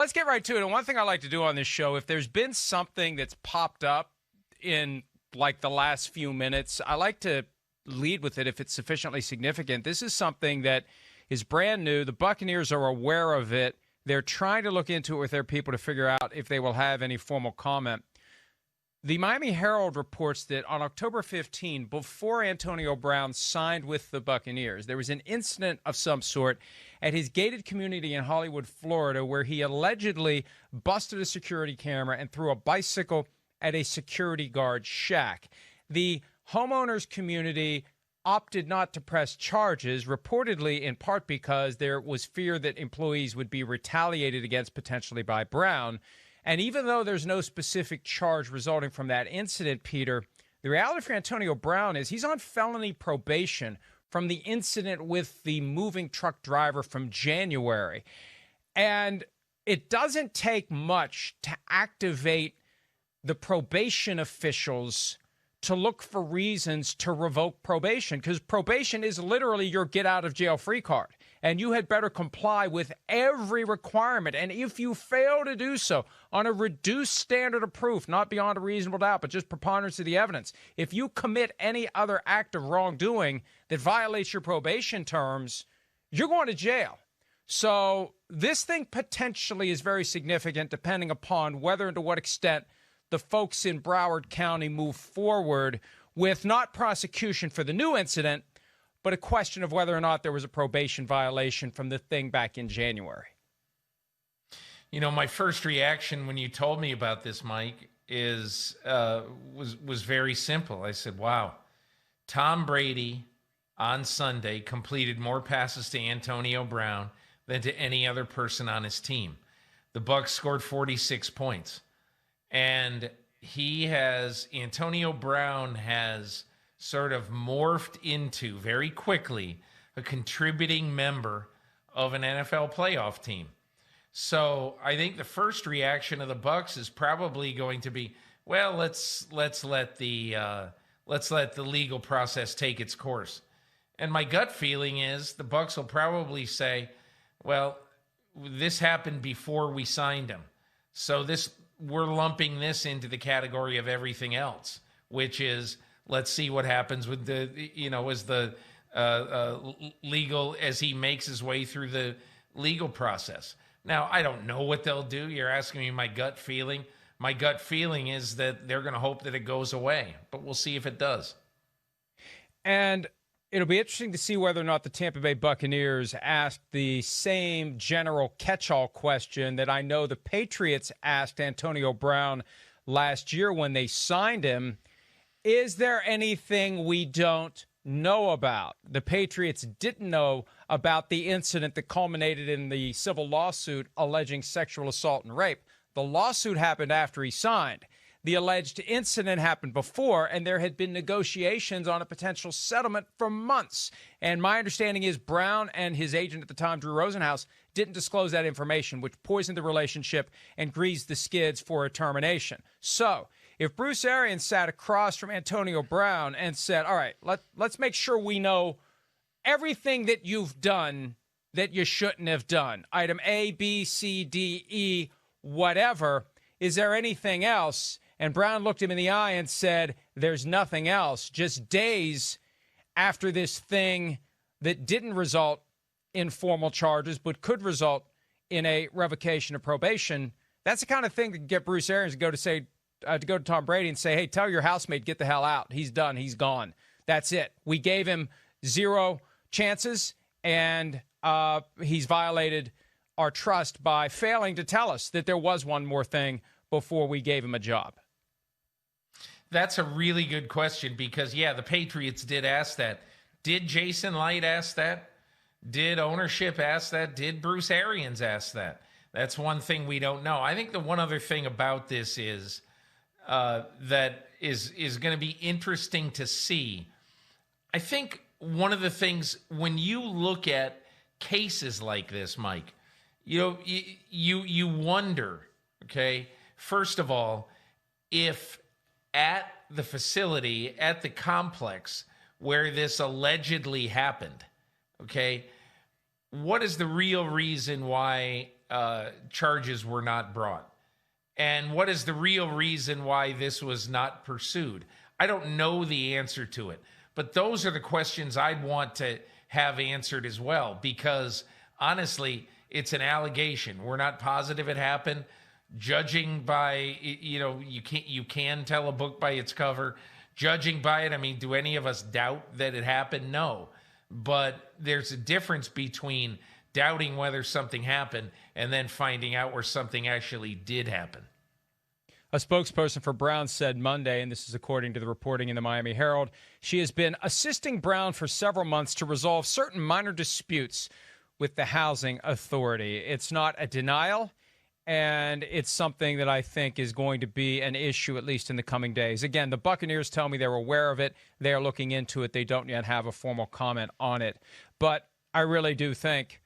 Let's get right to it. And one thing I like to do on this show, if there's been something that's popped up in like the last few minutes, I like to lead with it if it's sufficiently significant. This is something that is brand new. The Buccaneers are aware of it. They're trying to look into it with their people to figure out if they will have any formal comment. The Miami Herald reports that on October 15, before Antonio Brown signed with the Buccaneers, there was an incident of some sort at his gated community in Hollywood, Florida, where he allegedly busted a security camera and threw a bicycle at a security guard shack. The homeowners community opted not to press charges, reportedly in part because there was fear that employees would be retaliated against potentially by Brown. And even though there's no specific charge resulting from that incident, Peter, the reality for Antonio Brown is he's on felony probation from the incident with the moving truck driver from January. And it doesn't take much to activate the probation officials to look for reasons to revoke probation, because probation is literally your get-out-of-jail-free card. And you had better comply with every requirement. And if you fail to do so on a reduced standard of proof, not beyond a reasonable doubt, but just preponderance of the evidence, if you commit any other act of wrongdoing that violates your probation terms, you're going to jail. So this thing potentially is very significant depending upon whether and to what extent the folks in Broward County move forward with not prosecution for the new incident, but a question of whether or not there was a probation violation from the thing back in January. You know, my first reaction when you told me about this, Mike, was very simple. I said, wow, Tom Brady on Sunday completed more passes to Antonio Brown than to any other person on his team. The Bucs scored 46 points. And Antonio Brown has sort of morphed into, very quickly, a contributing member of an NFL playoff team. So I think the first reaction of the Bucs is probably going to be, well, let's let the legal process take its course. And my gut feeling is the Bucs will probably say, well, this happened before we signed him. So we're lumping this into the category of everything else, which is, let's see what happens with as he makes his way through the legal process. Now, I don't know what they'll do. You're asking me my gut feeling. My gut feeling is that they're going to hope that it goes away, but we'll see if it does. And it'll be interesting to see whether or not the Tampa Bay Buccaneers ask the same general catch-all question that I know the Patriots asked Antonio Brown last year when they signed him. Is there anything we don't know about? The Patriots didn't know about the incident that culminated in the civil lawsuit alleging sexual assault and rape. The lawsuit happened after he signed. The alleged incident happened before, and there had been negotiations on a potential settlement for months. And my understanding is Brown and his agent at the time, Drew Rosenhaus, didn't disclose that information, which poisoned the relationship and greased the skids for a termination. So if Bruce Arians sat across from Antonio Brown and said, all right, let's make sure we know everything that you've done that you shouldn't have done. Item A, B, C, D, E, whatever. Is there anything else? And Brown looked him in the eye and said, there's nothing else. Just days after this thing that didn't result in formal charges but could result in a revocation of probation, that's the kind of thing that can get Bruce Arians to go to Tom Brady and say, hey, tell your housemate, get the hell out. He's done. He's gone. That's it. We gave him 0 chances, and he's violated our trust by failing to tell us that there was one more thing before we gave him a job. That's a really good question because, yeah, the Patriots did ask that. Did Jason Light ask that? Did ownership ask that? Did Bruce Arians ask that? That's one thing we don't know. I think the one other thing about this is that is going to be interesting to see. I think one of the things when you look at cases like this, Mike, you wonder, okay, first of all, if at the facility, at the complex where this allegedly happened, okay, what is the real reason why charges were not brought? And what is the real reason why this was not pursued? I don't know the answer to it, but those are the questions I'd want to have answered as well, because honestly, it's an allegation. We're not positive it happened. Judging by, you can tell a book by its cover. Judging by it, I mean, do any of us doubt that it happened? No. But there's a difference between doubting whether something happened and then finding out where something actually did happen. A spokesperson for Brown said Monday, and this is according to the reporting in the Miami Herald, she has been assisting Brown for several months to resolve certain minor disputes with the housing authority. It's not a denial, and it's something that I think is going to be an issue, at least in the coming days. Again, the Buccaneers tell me they're aware of it. They are looking into it. They don't yet have a formal comment on it. But I really do think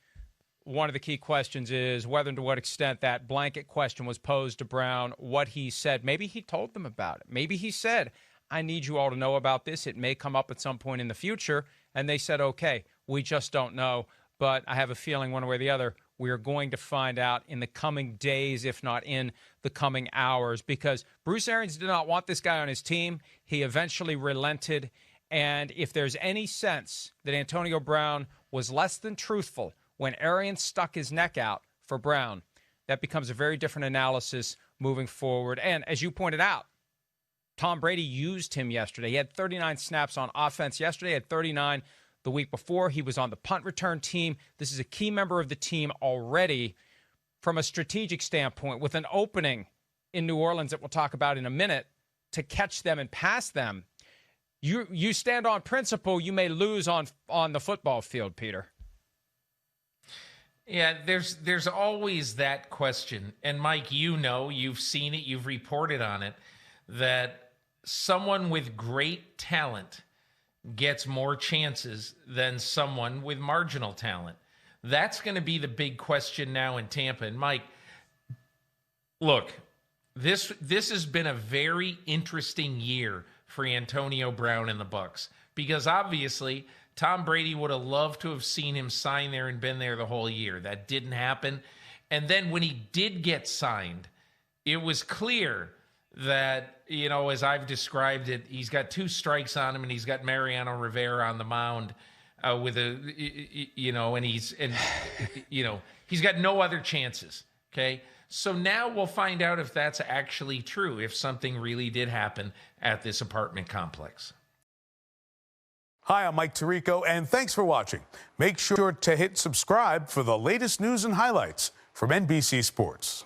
one of the key questions is whether and to what extent that blanket question was posed to Brown, what he said. Maybe he told them about it. Maybe he said, I need you all to know about this. It may come up at some point in the future. And they said, okay, we just don't know. But I have a feeling one way or the other, we are going to find out in the coming days, if not in the coming hours, because Bruce Arians did not want this guy on his team. He eventually relented. And if there's any sense that Antonio Brown was less than truthful when Arians stuck his neck out for Brown, that becomes a very different analysis moving forward. And as you pointed out, Tom Brady used him yesterday. He had 39 snaps on offense yesterday, had 39 the week before. He was on the punt return team. This is a key member of the team already from a strategic standpoint, with an opening in New Orleans that we'll talk about in a minute to catch them and pass them. You stand on principle, you may lose on the football field, Peter. Yeah, there's always that question. And Mike, you've seen it, you've reported on it, that someone with great talent gets more chances than someone with marginal talent. That's going to be the big question now in Tampa. And Mike, look, this has been a very interesting year for Antonio Brown and the Bucs, because obviously Tom Brady would have loved to have seen him sign there and been there the whole year. That didn't happen. And then when he did get signed, it was clear that, as I've described it, he's got 2 strikes on him, and he's got Mariano Rivera on the mound he's got no other chances. Okay. So now we'll find out if that's actually true, if something really did happen at this apartment complex. Hi, I'm Mike Tirico, and thanks for watching. Make sure to hit subscribe for the latest news and highlights from NBC Sports.